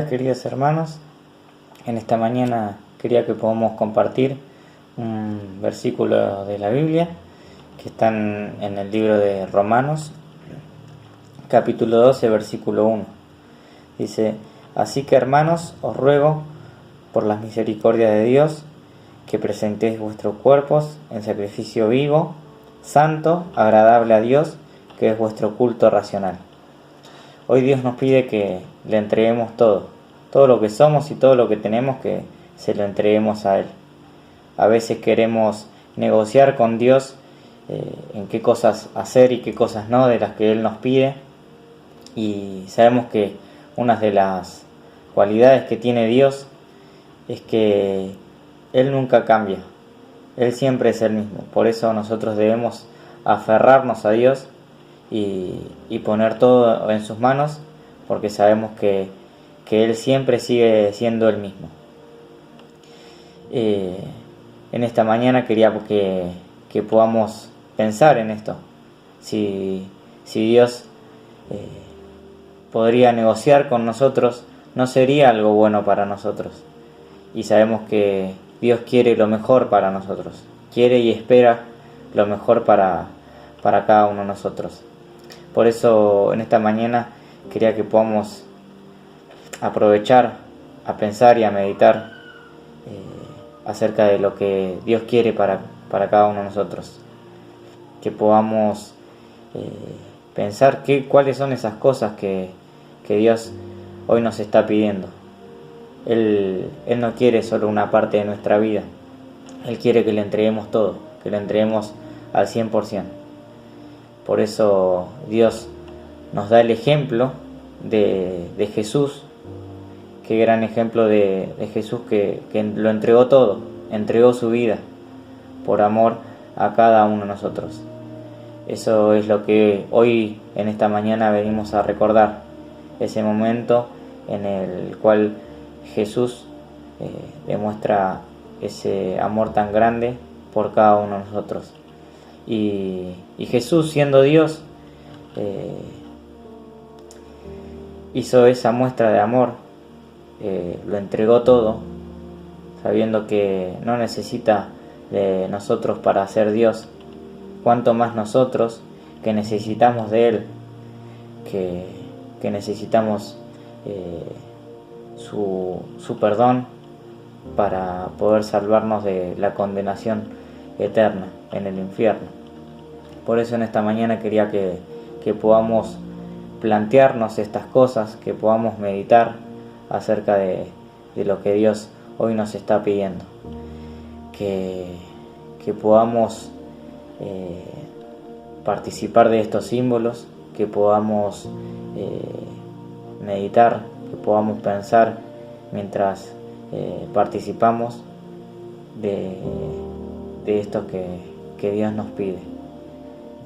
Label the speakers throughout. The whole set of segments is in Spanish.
Speaker 1: días, queridos hermanos. En esta mañana quería que podamos compartir un versículo de la Biblia que está en el libro de Romanos, capítulo 12, versículo 1. Dice: así que, hermanos, os ruego por las misericordias de Dios que presentéis vuestros cuerpos en sacrificio vivo, santo, agradable a Dios, que es vuestro culto racional. Hoy Dios nos pide que le entreguemos todo lo que somos y todo lo que tenemos, que se lo entreguemos a Él. A veces queremos negociar con Dios en qué cosas hacer y qué cosas no de las que Él nos pide, y sabemos que una de las cualidades que tiene Dios es que Él nunca cambia, Él siempre es el mismo. Por eso nosotros debemos aferrarnos a Dios y poner todo en sus manos, porque sabemos que Él siempre sigue siendo el mismo. En esta mañana quería que podamos pensar en esto. Si Dios podría negociar con nosotros, no sería algo bueno para nosotros. Y sabemos que Dios quiere lo mejor para nosotros, quiere y espera lo mejor para cada uno de nosotros. Por eso en esta mañana quería que podamos aprovechar a pensar y a meditar acerca de lo que Dios quiere para cada uno de nosotros. Que podamos pensar cuáles son esas cosas que Dios hoy nos está pidiendo. Él no quiere solo una parte de nuestra vida, Él quiere que le entreguemos todo, que le entreguemos al 100%. Por eso Dios nos da el ejemplo de Jesús. Qué gran ejemplo de Jesús que lo entregó todo, entregó su vida por amor a cada uno de nosotros. Eso es lo que hoy en esta mañana venimos a recordar, ese momento en el cual Jesús demuestra ese amor tan grande por cada uno de nosotros. Y Jesús, siendo Dios, hizo esa muestra de amor, lo entregó todo, sabiendo que no necesita de nosotros para ser Dios. Cuanto más nosotros, que necesitamos de Él, que necesitamos su perdón para poder salvarnos de la condenación eterna en el infierno. Por eso en esta mañana quería que podamos plantearnos estas cosas, que podamos meditar acerca de lo que Dios hoy nos está pidiendo, que podamos participar de estos símbolos, que podamos meditar, que podamos pensar mientras participamos de esto que Dios nos pide,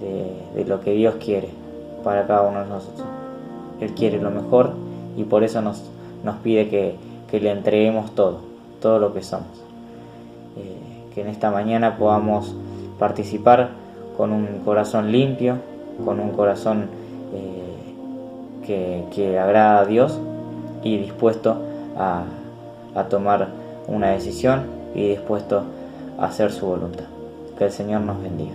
Speaker 1: de lo que Dios quiere para cada uno de nosotros. Él quiere lo mejor y por eso nos pide que le entreguemos todo lo que somos. Que en esta mañana podamos participar con un corazón limpio, con un corazón que agrada a Dios y dispuesto a tomar una decisión y dispuesto a hacer su voluntad. Que el Señor nos bendiga.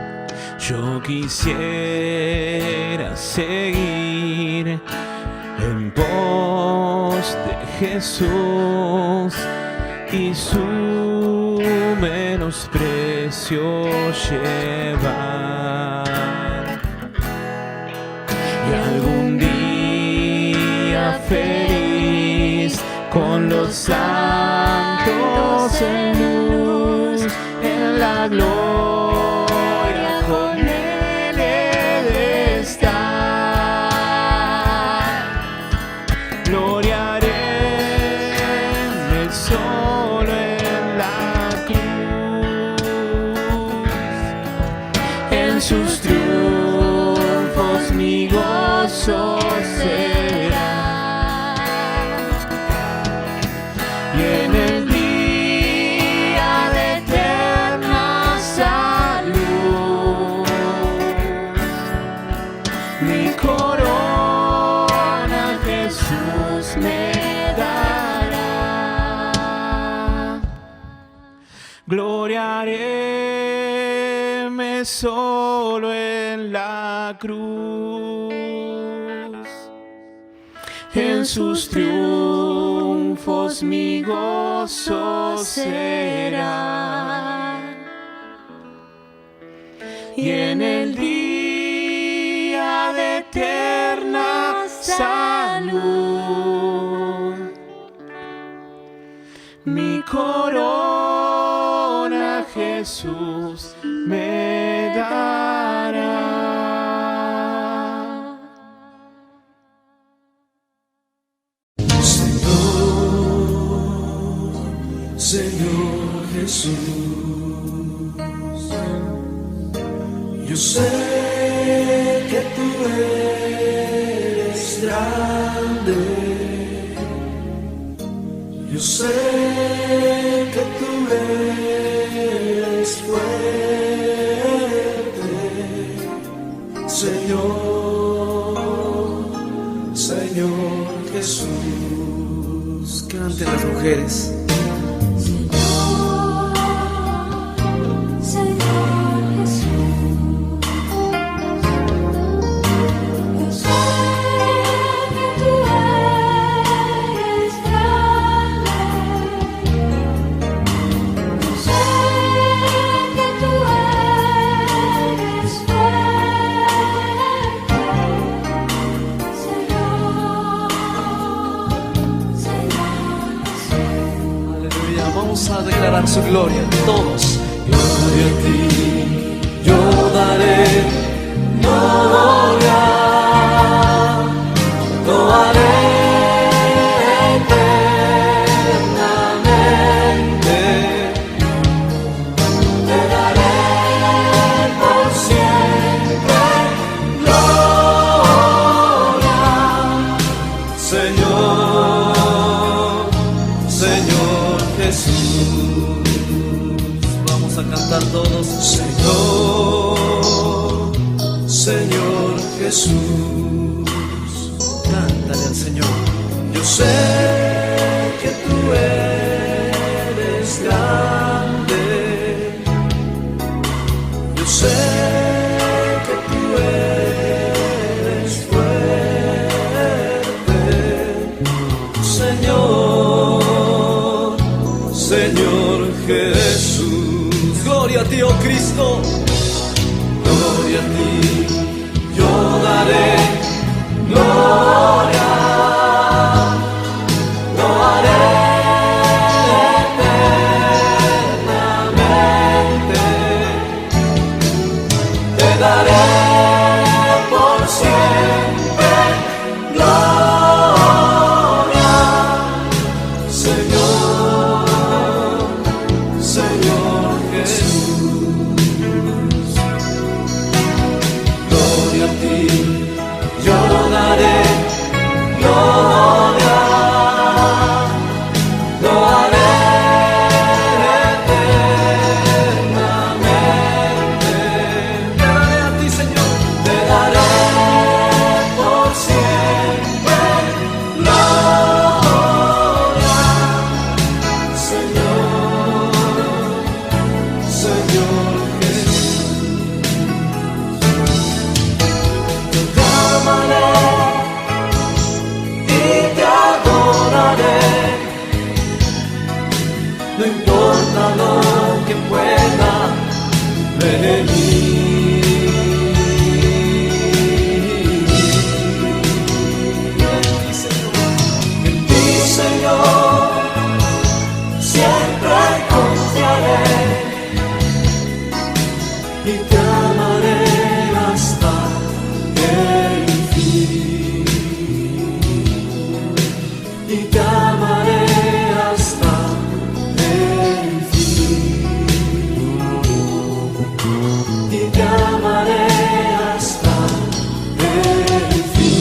Speaker 2: Yo quisiera seguir en pos de Jesús y su menosprecio llevar. Y algún día feliz con los santos en luz, en la gloria con Él he de estar. Gloriaré solo en la cruz, en sus triunfos mi gozo será. Y en el día de eterna salud, mi corona Jesús me dará. Gloriaréme solo en la cruz, en sus triunfos mi gozo será. Y en el día de eterna salud, mi corona Jesús me dará.
Speaker 3: Señor Jesús, yo sé que tú eres grande, yo sé que tú eres fuerte, Señor, Señor Jesús. Canten las mujeres.
Speaker 4: Vamos a declarar su gloria, todos.
Speaker 3: Gloria a ti, yo daré gloria, lo haré eternamente, te daré por siempre gloria, Señor, Señor Jesús.
Speaker 4: Vamos a cantar todos.
Speaker 3: Señor, Señor Jesús.
Speaker 4: Cántale al Señor.
Speaker 3: Yo sé que tú eres grande, yo sé que tú eres fuerte, Señor, Señor Jesús.
Speaker 4: Gloria a ti, oh Cristo.
Speaker 3: Gloria a ti, yo daré gloria, lo haré eternamente, te daré por siempre gloria, Señor, Señor Jesús. Gloria a ti, yo daré gloria, lo haré eternamente,
Speaker 4: Te daré a ti,
Speaker 3: y te amaré hasta el fin, y te amaré hasta el fin, y te amaré hasta el fin.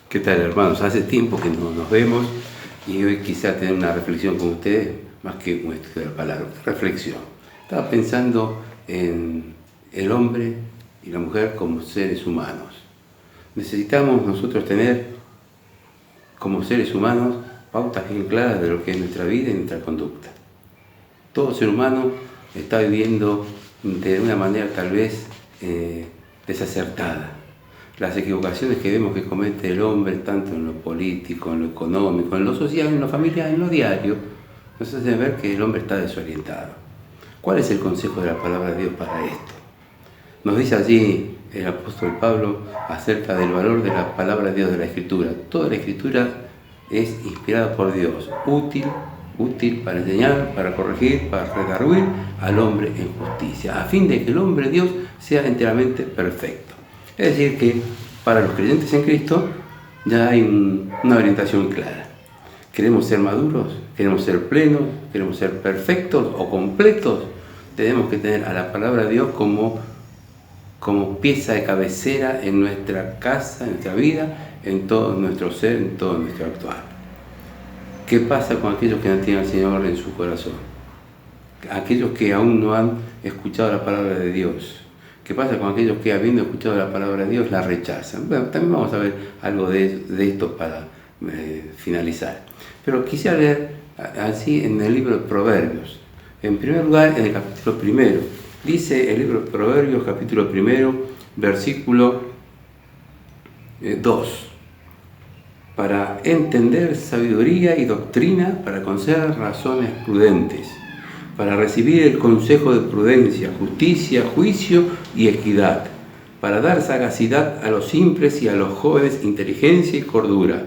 Speaker 5: ¿Qué tal, hermanos? Hace tiempo que no nos vemos y hoy quizá tener una reflexión con ustedes, más que un estudio de la palabra, reflexión. Estaba pensando en el hombre y la mujer como seres humanos. Necesitamos nosotros tener como seres humanos pautas bien claras de lo que es nuestra vida y nuestra conducta. Todo ser humano está viviendo de una manera tal vez desacertada. Las equivocaciones que vemos que comete el hombre, tanto en lo político, en lo económico, en lo social, en lo familiar, en lo diario, nos hacen ver que el hombre está desorientado. ¿Cuál es el consejo de la palabra de Dios para esto? Nos dice allí el apóstol Pablo acerca del valor de la palabra de Dios, de la Escritura. Toda la Escritura es inspirada por Dios, útil para enseñar, para corregir, para redarguir al hombre en justicia, a fin de que el hombre Dios sea enteramente perfecto. Es decir, que para los creyentes en Cristo ya hay una orientación clara. ¿Queremos ser maduros? ¿Queremos ser plenos? ¿Queremos ser perfectos o completos? Tenemos que tener a la palabra de Dios como pieza de cabecera en nuestra casa, en nuestra vida, en todo nuestro ser, en todo nuestro actuar. ¿Qué pasa con aquellos que no tienen al Señor en su corazón? Aquellos que aún no han escuchado la palabra de Dios. ¿Qué pasa con aquellos que, habiendo escuchado la palabra de Dios, la rechazan? Bueno, también vamos a ver algo de esto para finalizar. Pero quisiera leer así en el libro de Proverbios. En primer lugar, en el capítulo 1. Dice el libro de Proverbios, capítulo 1, versículo 2. Para entender sabiduría y doctrina, para conocer razones prudentes, para recibir el consejo de prudencia, justicia, juicio y equidad, para dar sagacidad a los simples y a los jóvenes inteligencia y cordura.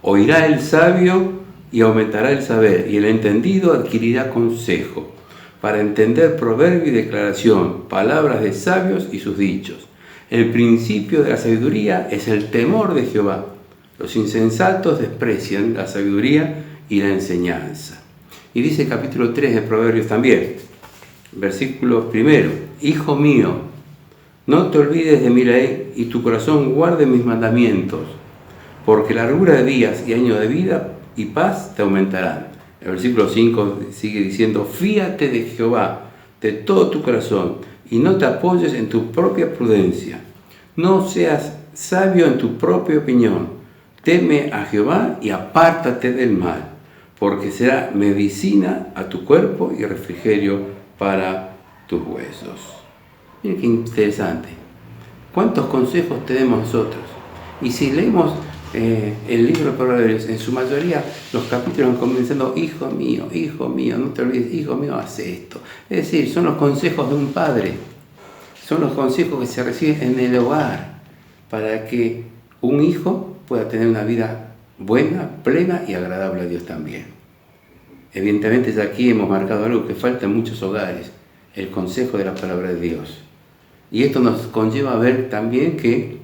Speaker 5: Oirá el sabio y aumentará el saber, y el entendido adquirirá consejo, para entender proverbio y declaración, palabras de sabios y sus dichos. El principio de la sabiduría es el temor de Jehová. Los insensatos desprecian la sabiduría y la enseñanza. Y dice el capítulo 3 de Proverbios también, versículo 1. Hijo mío, no te olvides de mi ley y tu corazón guarde mis mandamientos, porque largura de días y años de vida y paz te aumentarán. El versículo 5 sigue diciendo, fíate de Jehová de todo tu corazón y no te apoyes en tu propia prudencia. No seas sabio en tu propia opinión. Teme a Jehová y apártate del mal, porque será medicina a tu cuerpo y refrigerio para tus huesos. Miren qué interesante. ¿Cuántos consejos tenemos nosotros? Y si leemos el libro de Proverbios, en su mayoría los capítulos van comenzando, hijo mío, no te olvides, hijo mío, haz esto. Es decir, son los consejos de un padre, son los consejos que se reciben en el hogar, para que un hijo pueda tener una vida buena, plena y agradable a Dios también. Evidentemente ya aquí hemos marcado algo que falta en muchos hogares, el consejo de la palabra de Dios. Y esto nos conlleva a ver también que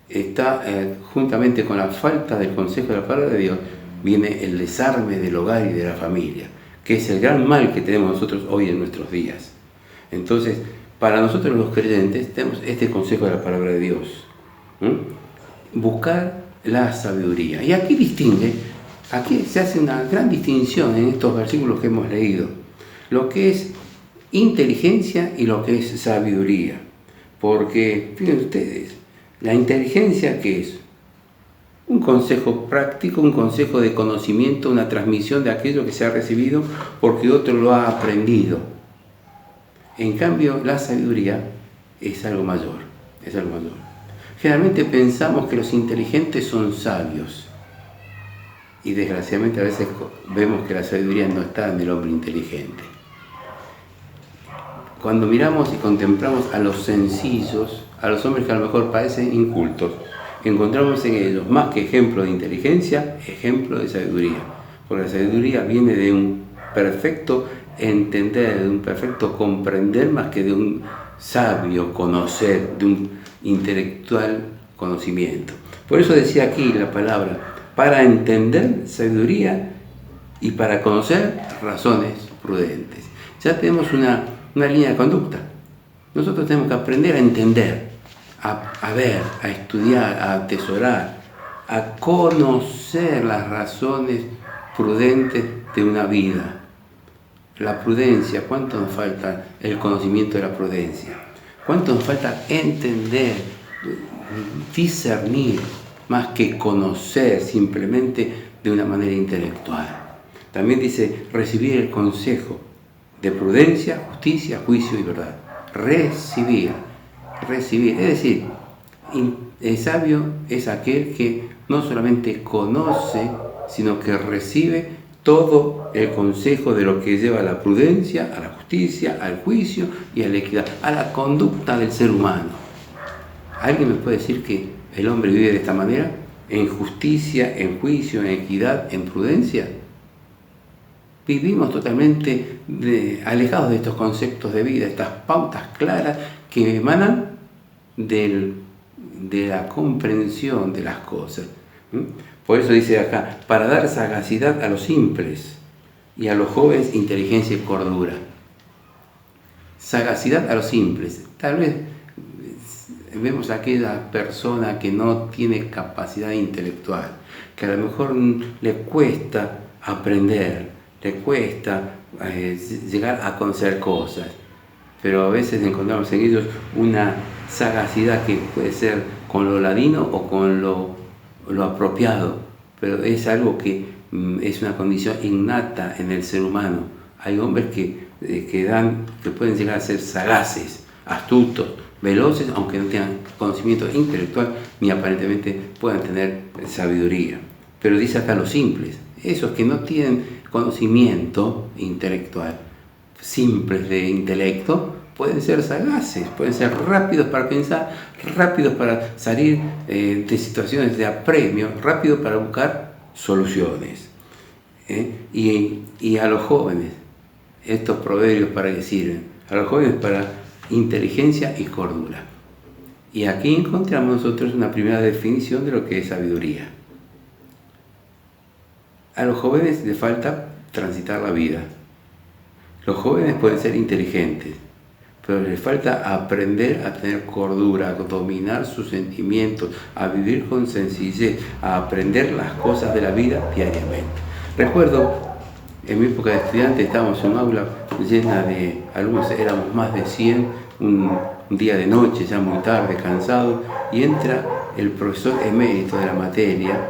Speaker 5: está juntamente con la falta del consejo de la palabra de Dios, viene el desarme del hogar y de la familia, que es el gran mal que tenemos nosotros hoy en nuestros días. Entonces, para nosotros los creyentes tenemos este consejo de la palabra de Dios. Buscar la sabiduría. Y aquí se hace una gran distinción en estos versículos que hemos leído, lo que es inteligencia y lo que es sabiduría. Porque, fíjense ustedes, la inteligencia, ¿qué es? Un consejo práctico, un consejo de conocimiento, una transmisión de aquello que se ha recibido porque otro lo ha aprendido. En cambio, la sabiduría es algo mayor, Generalmente pensamos que los inteligentes son sabios y desgraciadamente a veces vemos que la sabiduría no está en el hombre inteligente. Cuando miramos y contemplamos a los sencillos, a los hombres que a lo mejor parecen incultos, encontramos en ellos más que ejemplo de inteligencia, ejemplo de sabiduría. Porque la sabiduría viene de un perfecto entender, de un perfecto comprender, más que de un sabio conocer, de un intelectual conocimiento. Por eso decía aquí la palabra, para entender sabiduría y para conocer razones prudentes. Ya tenemos una línea de conducta. Nosotros tenemos que aprender a entender, a ver, a estudiar, a atesorar, a conocer las razones prudentes de una vida. La prudencia, ¿cuánto nos falta el conocimiento de la prudencia? ¿Cuánto nos falta entender, discernir, más que conocer simplemente de una manera intelectual? También dice recibir el consejo de prudencia, justicia, juicio y verdad. Recibir. Es decir, el sabio es aquel que no solamente conoce, sino que recibe todo el consejo de lo que lleva a la prudencia, a la justicia, al juicio y a la equidad, a la conducta del ser humano. ¿Alguien me puede decir que el hombre vive de esta manera? ¿En justicia, en juicio, en equidad, en prudencia? Vivimos totalmente alejados de estos conceptos de vida, estas pautas claras que emanan de la comprensión de las cosas. Por eso dice acá, para dar sagacidad a los simples y a los jóvenes inteligencia y cordura. Sagacidad a los simples. Tal vez vemos a aquella persona que no tiene capacidad intelectual, que a lo mejor le cuesta aprender, le cuesta llegar a conocer cosas, pero a veces encontramos en ellos una sagacidad que puede ser con lo ladino o con lo apropiado, pero es algo que es una condición innata en el ser humano. Hay hombres que pueden llegar a ser sagaces, astutos, veloces, aunque no tengan conocimiento intelectual ni aparentemente puedan tener sabiduría. Pero dice acá los simples, esos que no tienen conocimiento intelectual, simples de intelecto, pueden ser sagaces, pueden ser rápidos para pensar, rápidos para salir de situaciones de apremio, rápidos para buscar soluciones. Y a los jóvenes, estos proverbios para qué sirven? A los jóvenes para inteligencia y cordura. Y aquí encontramos nosotros una primera definición de lo que es sabiduría. A los jóvenes les falta transitar la vida. Los jóvenes pueden ser inteligentes, pero les falta aprender a tener cordura, a dominar sus sentimientos, a vivir con sencillez, a aprender las cosas de la vida diariamente. Recuerdo, en mi época de estudiante estábamos en un aula llena de alumnos, éramos más de 100, un día de noche, ya muy tarde, cansado, y entra el profesor emérito de la materia.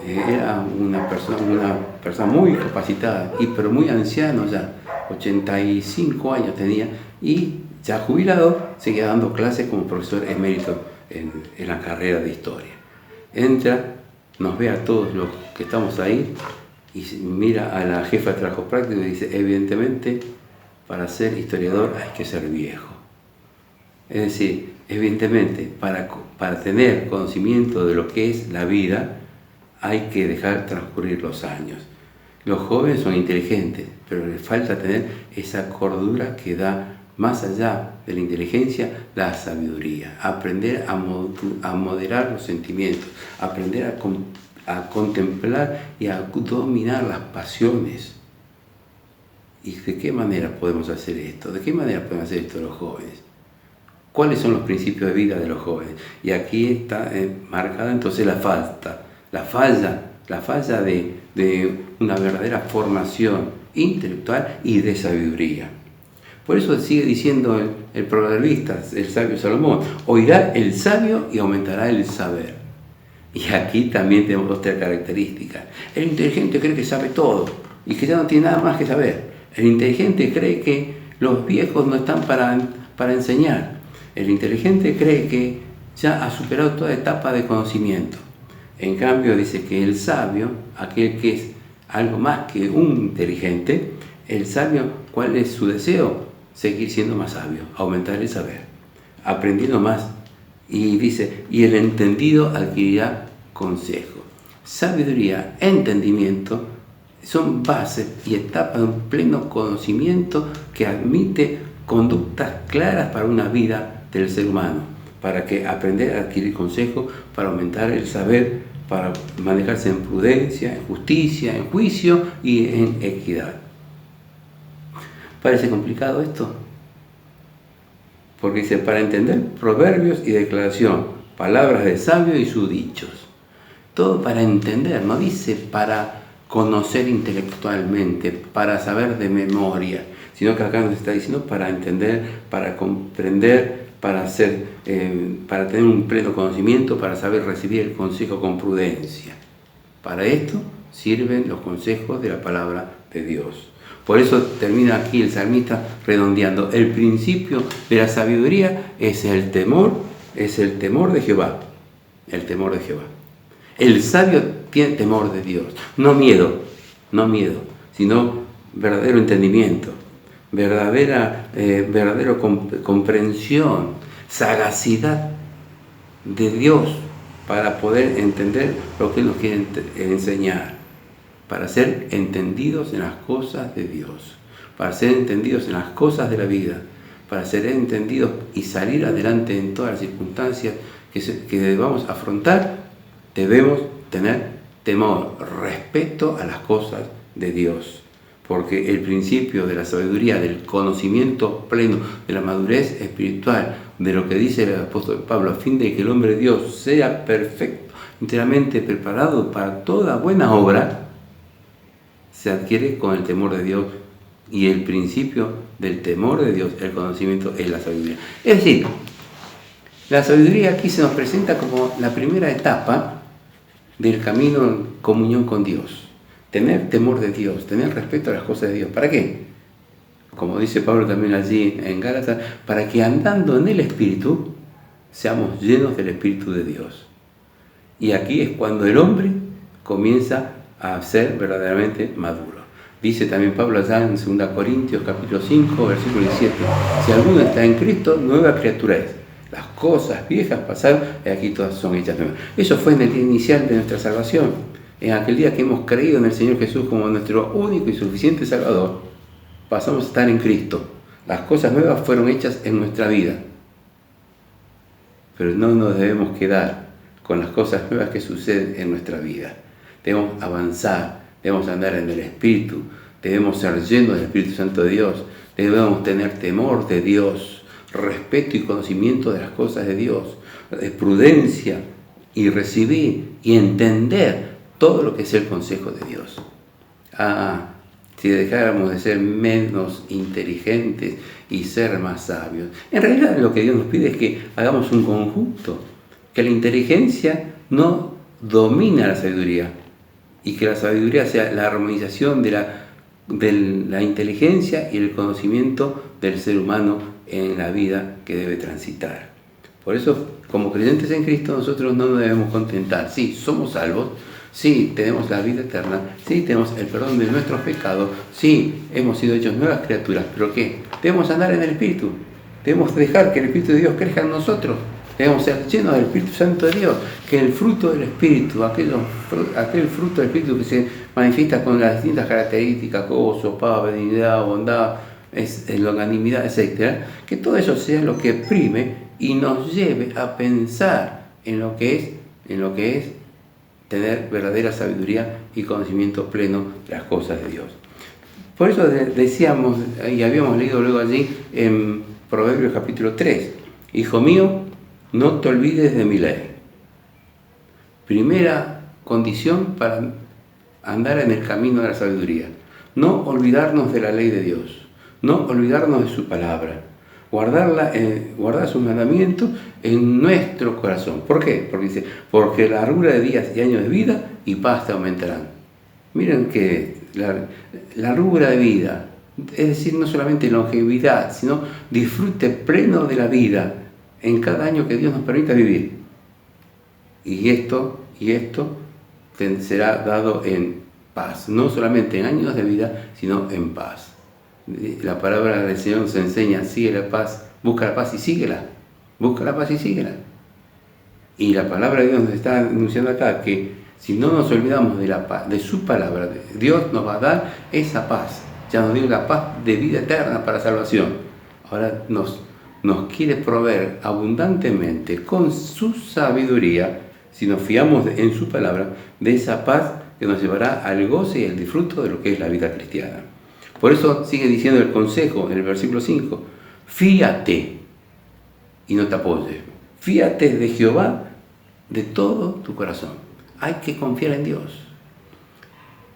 Speaker 5: Era una persona muy capacitada, pero muy anciano ya, 85 años tenía, y ya jubilado, seguía dando clases como profesor emérito en la carrera de historia. Entra, nos ve a todos los que estamos ahí y mira a la jefa de trabajo práctico y dice, evidentemente, para ser historiador hay que ser viejo. Es decir, evidentemente, para tener conocimiento de lo que es la vida, hay que dejar transcurrir los años. Los jóvenes son inteligentes, pero les falta tener esa cordura que da más allá de la inteligencia, la sabiduría. Aprender a moderar los sentimientos, aprender a contemplar y a dominar las pasiones. ¿Y de qué manera podemos hacer esto? ¿De qué manera podemos hacer esto los jóvenes? ¿Cuáles son los principios de vida de los jóvenes? Y aquí está marcada entonces la falla de una verdadera formación intelectual y de sabiduría. Por eso sigue diciendo el proverbista, el sabio Salomón, oirá el sabio y aumentará el saber. Y aquí también tenemos otra característica. El inteligente cree que sabe todo y que ya no tiene nada más que saber. El inteligente cree que los viejos no están para enseñar. El inteligente cree que ya ha superado toda etapa de conocimiento. En cambio dice que el sabio, aquel que es algo más que un inteligente, el sabio, ¿cuál es su deseo? Seguir siendo más sabio, aumentar el saber, aprendiendo más. Y dice, y el entendido adquirirá consejo. Sabiduría, entendimiento, son bases y etapas de un pleno conocimiento que admite conductas claras para una vida del ser humano, para que aprender a adquirir consejo, para aumentar el saber, para manejarse en prudencia, en justicia, en juicio y en equidad. ¿Parece complicado esto? Porque dice, para entender proverbios y declaración, palabras de sabio y sus dichos. Todo para entender, no dice para conocer intelectualmente, para saber de memoria, sino que acá nos está diciendo para entender, para comprender, para tener un pleno conocimiento, para saber recibir el consejo con prudencia. Para esto sirven los consejos de la palabra de Dios. Por eso termina aquí el salmista redondeando. El principio de la sabiduría es el temor de Jehová. El temor de Jehová. El sabio tiene temor de Dios. No miedo, sino verdadero entendimiento, verdadera comprensión, sagacidad de Dios para poder entender lo que Él nos quiere enseñar, para ser entendidos en las cosas de Dios, para ser entendidos en las cosas de la vida, para ser entendidos y salir adelante en todas las circunstancias que debamos afrontar. Debemos tener temor, respeto a las cosas de Dios, porque el principio de la sabiduría, del conocimiento pleno, de la madurez espiritual, de lo que dice el apóstol Pablo, a fin de que el hombre de Dios sea perfecto, enteramente preparado para toda buena obra, se adquiere con el temor de Dios. Y el principio del temor de Dios, el conocimiento, es la sabiduría. Es decir, la sabiduría aquí se nos presenta como la primera etapa del camino en comunión con Dios. Tener temor de Dios, tener respeto a las cosas de Dios. ¿Para qué? Como dice Pablo también allí en Gálatas, para que andando en el Espíritu, seamos llenos del Espíritu de Dios. Y aquí es cuando el hombre comienza a ser verdaderamente maduro. Dice también Pablo allá en 2 Corintios capítulo 5, versículo 17, si alguno está en Cristo, nueva criatura es. Las cosas viejas pasaron y aquí todas son hechas nuevas. Eso fue en el día inicial de nuestra salvación. En aquel día que hemos creído en el Señor Jesús como nuestro único y suficiente Salvador, pasamos a estar en Cristo. Las cosas nuevas fueron hechas en nuestra vida. Pero no nos debemos quedar con las cosas nuevas que suceden en nuestra vida. Debemos avanzar, debemos andar en el Espíritu, debemos ser llenos del Espíritu Santo de Dios, debemos tener temor de Dios, respeto y conocimiento de las cosas de Dios, prudencia y recibir y entender todo lo que es el consejo de Dios. Si dejáramos de ser menos inteligentes y ser más sabios. En realidad lo que Dios nos pide es que hagamos un conjunto, que la inteligencia no domina la sabiduría y que la sabiduría sea la armonización de la inteligencia y el conocimiento del ser humano en la vida que debe transitar. Por eso, como creyentes en Cristo, nosotros no nos debemos contentar. Sí, somos salvos, sí, tenemos la vida eterna, sí, tenemos el perdón de nuestros pecados, sí, hemos sido hechos nuevas criaturas, pero ¿qué? Debemos andar en el Espíritu, debemos dejar que el Espíritu de Dios crezca en nosotros, debemos ser llenos del Espíritu Santo de Dios, que el fruto del Espíritu, aquel fruto del Espíritu que se manifiesta con las distintas características, gozo, paz, benignidad, bondad, longanimidad, etc., que todo eso sea lo que prime y nos lleve a pensar en lo que es tener verdadera sabiduría y conocimiento pleno de las cosas de Dios. Por eso decíamos, y habíamos leído luego allí en Proverbios capítulo 3, hijo mío, no te olvides de mi ley. Primera condición para andar en el camino de la sabiduría, no olvidarnos de la ley de Dios, no olvidarnos de su palabra, guardar sus mandamientos en nuestro corazón. ¿Por qué? Porque dice, porque la largura de días y años de vida y paz te aumentarán. Miren que la largura de vida, es decir, no solamente longevidad, sino disfrute pleno de la vida en cada año que Dios nos permita vivir. Y esto será dado en paz, no solamente en años de vida, sino en paz. La palabra del Señor nos enseña, sigue la paz, busca la paz y síguela. Busca la paz y síguela. Y la palabra de Dios nos está anunciando acá que si no nos olvidamos de su palabra, Dios nos va a dar esa paz. Ya nos dio la paz de vida eterna para salvación. Ahora nos quiere proveer abundantemente con su sabiduría, si nos fiamos en su palabra, de esa paz que nos llevará al goce y al disfruto de lo que es la vida cristiana. Por eso sigue diciendo el consejo en el versículo 5, fíate y no te apoyes, fíate de Jehová de todo tu corazón. Hay que confiar en Dios.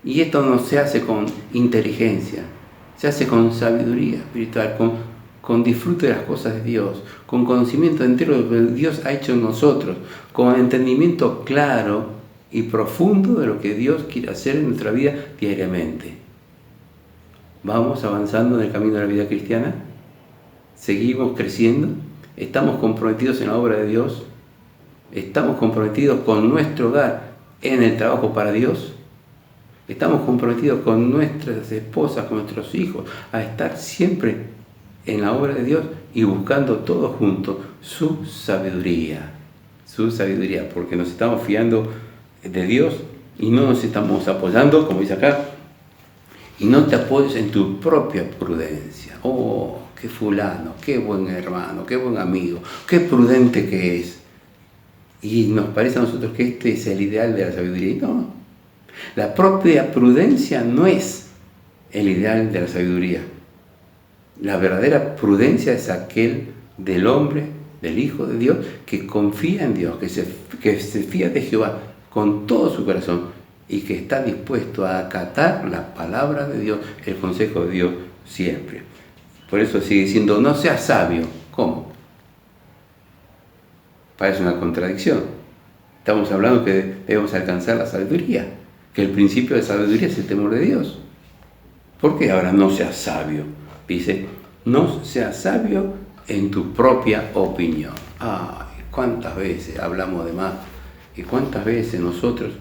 Speaker 5: Y esto no se hace con inteligencia, se hace con sabiduría espiritual, con disfrute de las cosas de Dios, con conocimiento entero de lo que Dios ha hecho en nosotros, con entendimiento claro y profundo de lo que Dios quiere hacer en nuestra vida diariamente. ¿Vamos avanzando en el camino de la vida cristiana? ¿Seguimos creciendo? ¿Estamos comprometidos en la obra de Dios? ¿Estamos comprometidos con nuestro hogar en el trabajo para Dios? ¿Estamos comprometidos con nuestras esposas, con nuestros hijos, a estar siempre en la obra de Dios y buscando todos juntos su sabiduría? Su sabiduría, porque nos estamos fiando de Dios y no nos estamos apoyando, como dice acá, y no te apoyes en tu propia prudencia. Oh, qué fulano, qué buen hermano, qué buen amigo, qué prudente que es. Y nos parece a nosotros que este es el ideal de la sabiduría. Y no, la propia prudencia no es el ideal de la sabiduría. La verdadera prudencia es aquel del hombre, del Hijo de Dios, que confía en Dios, que se fía de Jehová con todo su corazón y que está dispuesto a acatar la palabra de Dios, el consejo de Dios siempre. Por eso sigue diciendo, no seas sabio. ¿Cómo? Parece una contradicción. Estamos hablando que debemos alcanzar la sabiduría, que el principio de sabiduría es el temor de Dios. ¿Por qué ahora no seas sabio? Dice, no seas sabio en tu propia opinión. Ay, cuántas veces hablamos de más y cuántas veces nosotros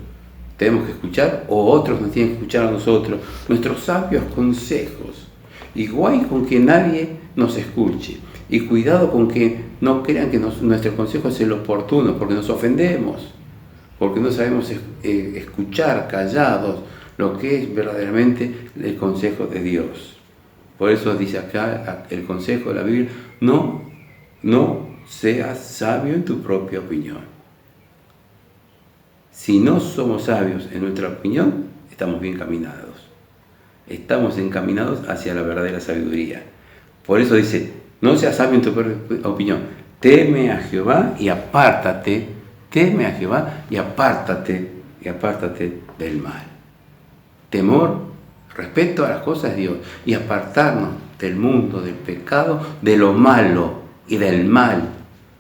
Speaker 5: tenemos que escuchar, o otros nos tienen que escuchar a nosotros, nuestros sabios consejos. Igual con que nadie nos escuche. Y cuidado con que no crean que nuestro consejo es el oportuno, porque nos ofendemos, porque no sabemos escuchar callados lo que es verdaderamente el consejo de Dios. Por eso dice acá el consejo de la Biblia, no seas sabio en tu propia opinión. Si no somos sabios en nuestra opinión, estamos bien caminados. Estamos encaminados hacia la verdadera sabiduría. Por eso dice, no seas sabio en tu propia opinión. Teme a Jehová y apártate. Teme a Jehová y apártate del mal. Temor, respeto a las cosas de Dios y apartarnos del mundo, del pecado, de lo malo y del mal,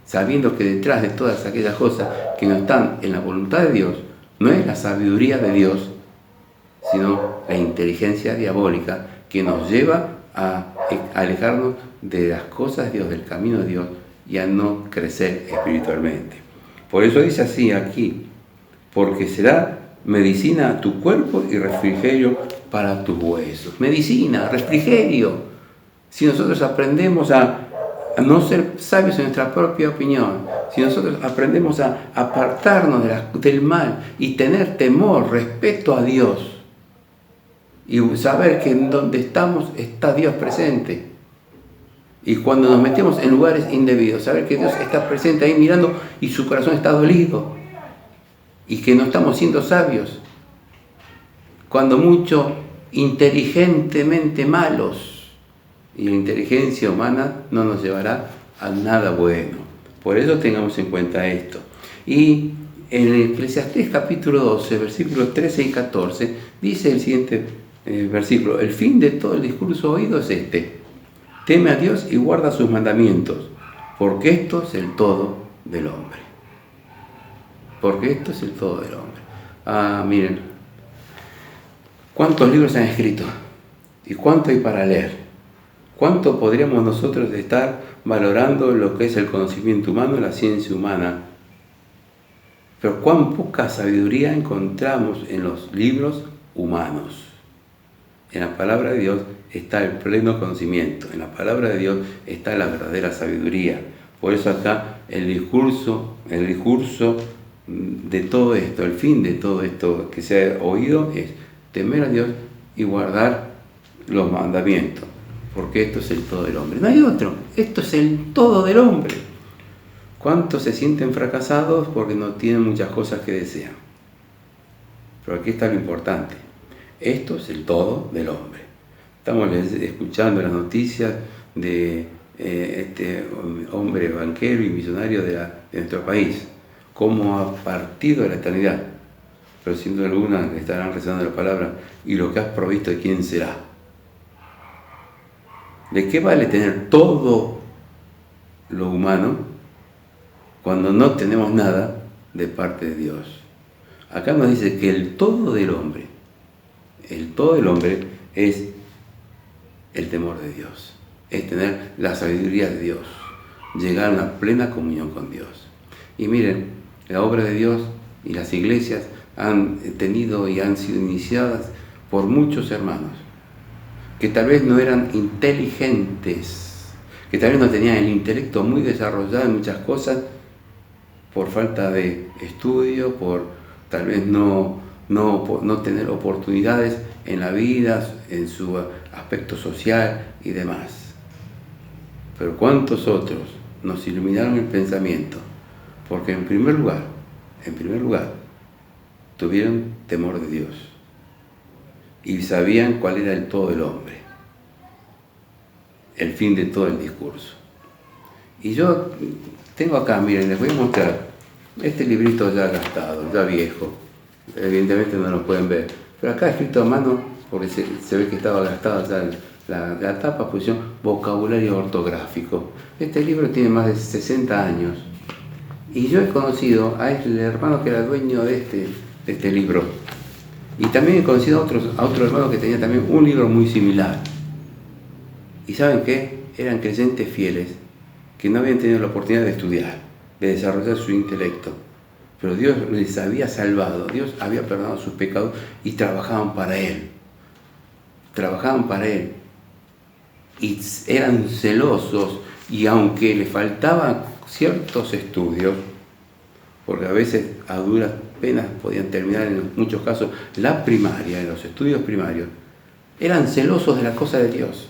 Speaker 5: sabiendo que detrás de todas aquellas cosas que no están en la voluntad de Dios, no es la sabiduría de Dios, sino la inteligencia diabólica que nos lleva a alejarnos de las cosas de Dios, del camino de Dios, y a no crecer espiritualmente. Por eso dice así aquí, porque será medicina a tu cuerpo y refrigerio para tus huesos. Medicina, refrigerio. Si nosotros aprendemos a no ser sabios en nuestra propia opinión, si nosotros aprendemos a apartarnos del mal y tener temor, respeto a Dios, y saber que en donde estamos está Dios presente, y cuando nos metemos en lugares indebidos, saber que Dios está presente ahí mirando y su corazón está dolido, y que no estamos siendo sabios, cuando mucho inteligentemente malos, y la inteligencia humana no nos llevará a nada bueno. Por eso tengamos en cuenta esto. Y en Eclesiastés capítulo 12, versículos 13 y 14, dice el siguiente versículo, el fin de todo el discurso oído es este, teme a Dios y guarda sus mandamientos, porque esto es el todo del hombre. Porque esto es el todo del hombre. Miren, ¿cuántos libros se han escrito? ¿Y cuánto hay para leer? ¿Cuánto podríamos nosotros estar valorando lo que es el conocimiento humano, la ciencia humana? Pero cuán poca sabiduría encontramos en los libros humanos. En la palabra de Dios está el pleno conocimiento. En la palabra de Dios está la verdadera sabiduría. Por eso acá el discurso de todo esto, el fin de todo esto que se ha oído es temer a Dios y guardar los mandamientos. Porque esto es el todo del hombre. No hay otro. Esto es el todo del hombre. ¿Cuántos se sienten fracasados porque no tienen muchas cosas que desean? Pero aquí está lo importante. Esto es el todo del hombre. Estamos escuchando las noticias de este hombre banquero y millonario de nuestro país. Cómo ha partido de la eternidad. Pero sin duda alguna estarán rezando la palabra. Y lo que has provisto, ¿de quién será? ¿De qué vale tener todo lo humano cuando no tenemos nada de parte de Dios? Acá nos dice que el todo del hombre es el temor de Dios, es tener la sabiduría de Dios, llegar a una plena comunión con Dios. Y miren, la obra de Dios y las iglesias han tenido y han sido iniciadas por muchos hermanos que tal vez no eran inteligentes, que tal vez no tenían el intelecto muy desarrollado en muchas cosas por falta de estudio, por tal vez no tener oportunidades en la vida, en su aspecto social y demás. Pero ¿cuántos otros nos iluminaron el pensamiento? Porque en primer lugar, tuvieron temor de Dios y sabían cuál era el todo del hombre, el fin de todo el discurso. Y yo tengo acá, miren, les voy a mostrar este librito ya gastado, ya viejo, evidentemente no lo pueden ver, pero acá escrito a mano, porque se ve que estaba gastado ya la tapa, pusieron vocabulario ortográfico. Este libro tiene más de 60 años y yo he conocido a el hermano que era dueño de este libro, y también he conocido a otro hermano que tenía también un libro muy similar. ¿Y saben qué? Eran creyentes fieles que no habían tenido la oportunidad de estudiar, de desarrollar su intelecto, pero Dios les había salvado, Dios había perdonado sus pecados y trabajaban para Él, y eran celosos, y aunque les faltaban ciertos estudios, porque a veces a duras penas podían terminar en muchos casos la primaria, en los estudios primarios, eran celosos de la cosa de Dios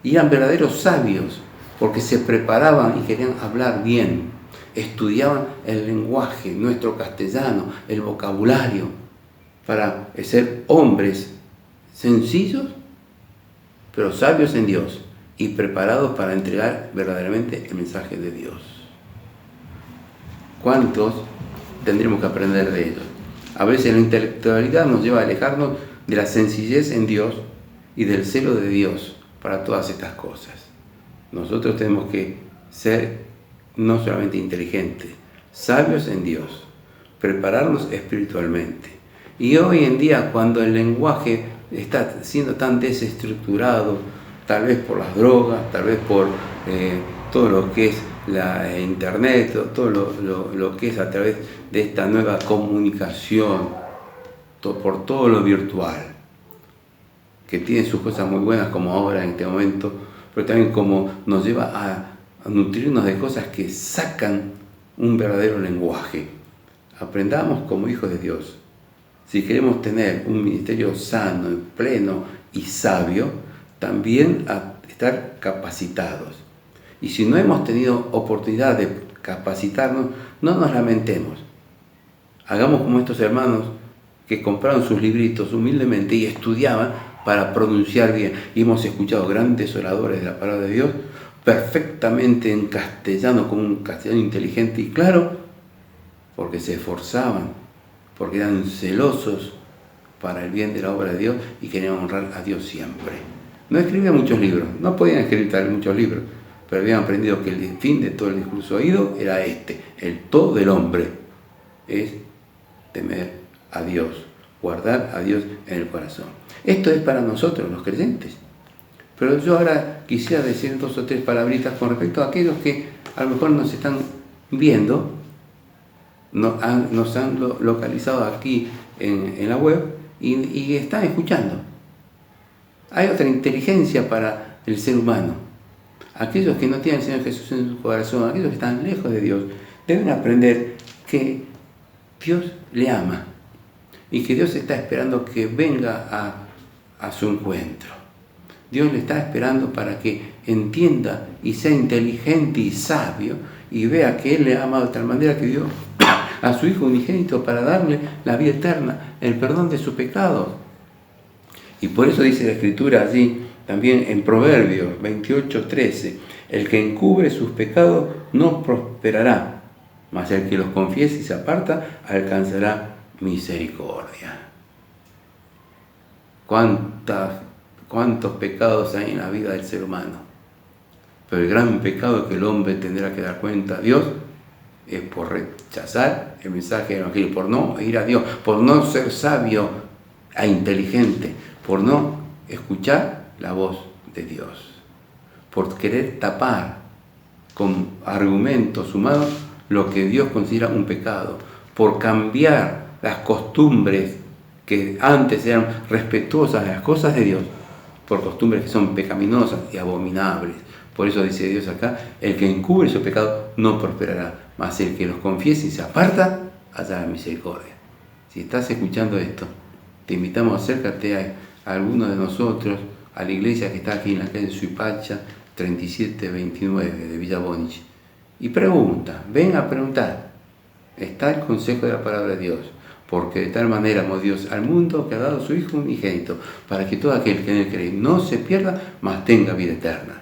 Speaker 5: y eran verdaderos sabios porque se preparaban y querían hablar bien, estudiaban el lenguaje, nuestro castellano, el vocabulario, para ser hombres sencillos pero sabios en Dios y preparados para entregar verdaderamente el mensaje de Dios. ¿Cuántos tendremos que aprender de ellos? A veces la intelectualidad nos lleva a alejarnos de la sencillez en Dios y del celo de Dios para todas estas cosas. Nosotros tenemos que ser no solamente inteligentes, sabios en Dios, prepararnos espiritualmente. Y hoy en día, cuando el lenguaje está siendo tan desestructurado, tal vez por las drogas, tal vez por todo lo que es la internet, todo lo que es a través de esta nueva comunicación, por todo lo virtual, que tiene sus cosas muy buenas como ahora en este momento, pero también como nos lleva a nutrirnos de cosas que sacan un verdadero lenguaje. Aprendamos como hijos de Dios. Si queremos tener un ministerio sano, pleno y sabio, también a estar capacitados. Y si no hemos tenido oportunidad de capacitarnos, no nos lamentemos. Hagamos como estos hermanos que compraron sus libritos humildemente y estudiaban para pronunciar bien. Y hemos escuchado grandes oradores de la palabra de Dios perfectamente en castellano, con un castellano inteligente y claro, porque se esforzaban, porque eran celosos para el bien de la obra de Dios y querían honrar a Dios siempre. No escribían muchos libros, no podían escribir tal muchos libros, pero habían aprendido que el fin de todo el discurso oído era el todo del hombre es temer a Dios, guardar a Dios en el corazón. Esto es para nosotros, los creyentes. Pero yo ahora quisiera decir 2 o 3 palabritas con respecto a aquellos que a lo mejor nos están viendo, nos han localizado aquí en la web y están escuchando. Hay otra inteligencia para el ser humano. Aquellos que no tienen al Señor Jesús en su corazón, aquellos que están lejos de Dios, deben aprender que Dios le ama y que Dios está esperando que venga a su encuentro. Dios le está esperando para que entienda y sea inteligente y sabio y vea que Él le ha amado de tal manera que dio a su Hijo unigénito para darle la vida eterna, el perdón de sus pecados. Y por eso dice la Escritura allí, también en Proverbios 28:13, el que encubre sus pecados no prosperará, mas el que los confiesa y se aparta alcanzará misericordia. ¿Cuántos pecados hay en la vida del ser humano? Pero el gran pecado que el hombre tendrá que dar cuenta a Dios es por rechazar el mensaje del Evangelio, por no ir a Dios, por no ser sabio e inteligente, por no escuchar la voz de Dios, por querer tapar con argumentos humanos lo que Dios considera un pecado, por cambiar las costumbres que antes eran respetuosas de las cosas de Dios, por costumbres que son pecaminosas y abominables. Por eso dice Dios acá, el que encubre su pecado no prosperará, mas el que los confiese y se aparta, hallará misericordia. Si estás escuchando esto, te invitamos, acércate a alguno de nosotros, a la iglesia que está aquí en la calle Suipacha 3729 de Villa Bonich, y pregunta, ven a preguntar. Está el consejo de la palabra de Dios, porque de tal manera amó Dios al mundo que ha dado a su Hijo unigénito, para que todo aquel que en él cree no se pierda, mas tenga vida eterna.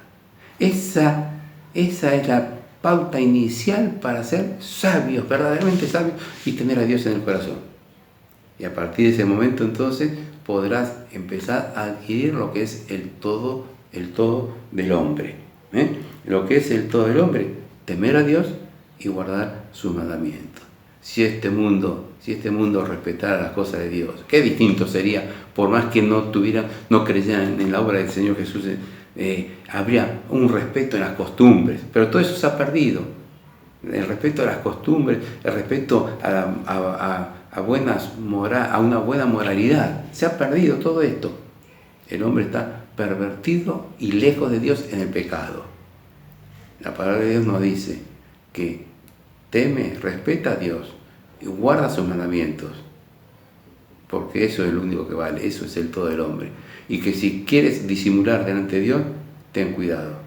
Speaker 5: Esa es la pauta inicial para ser sabios, verdaderamente sabios, y tener a Dios en el corazón. Y a partir de ese momento entonces podrás empezar a adquirir lo que es el todo del hombre. Lo que es el todo del hombre, temer a Dios y guardar sus mandamientos. Si este mundo respetara las cosas de Dios, qué distinto sería, por más que no creyeran en la obra del Señor Jesús, habría un respeto en las costumbres, pero todo eso se ha perdido. El respeto a las costumbres, el respeto a una buena moralidad, se ha perdido todo esto. El hombre está pervertido y lejos de Dios en el pecado. La palabra de Dios nos dice que teme, respeta a Dios y guarda sus mandamientos, porque eso es lo único que vale, eso es el todo del hombre. Y que si quieres disimular delante de Dios, ten cuidado.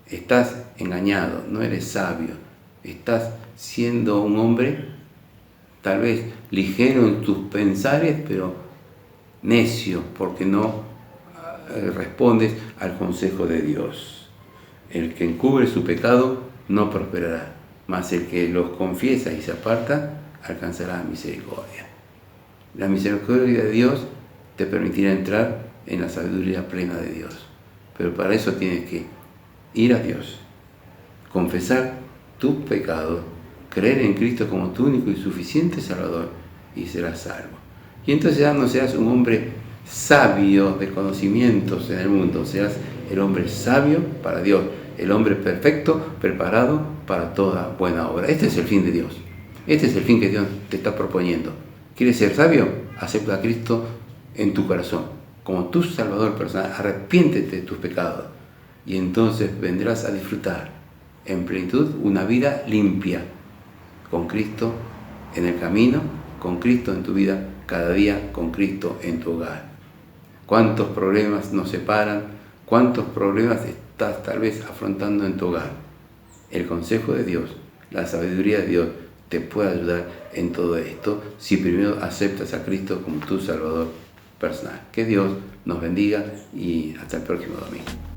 Speaker 5: Estás engañado, no eres sabio, estás siendo un hombre tal vez ligero en tus pensares, pero necio, porque no respondes al consejo de Dios. El que encubre su pecado no prosperará, mas el que los confiesa y se aparta alcanzará misericordia. La misericordia de Dios te permitirá entrar en la sabiduría plena de Dios, pero para eso tienes que ir a Dios, confesar tus pecados, creer en Cristo como tu único y suficiente Salvador, y serás salvo. Y entonces ya no serás un hombre sabio de conocimientos en el mundo, serás el hombre sabio para Dios, el hombre perfecto, preparado para toda buena obra. Este es el fin de Dios, este es el fin que Dios te está proponiendo. ¿Quieres ser sabio? Acepta a Cristo en tu corazón como tu Salvador personal, arrepiéntete de tus pecados y entonces vendrás a disfrutar en plenitud una vida limpia, con Cristo en el camino, con Cristo en tu vida, cada día con Cristo en tu hogar. ¿Cuántos problemas nos separan? ¿Cuántos problemas estás tal vez afrontando en tu hogar? El consejo de Dios, la sabiduría de Dios te puede ayudar en todo esto si primero aceptas a Cristo como tu Salvador personal. Que Dios nos bendiga y hasta el próximo domingo.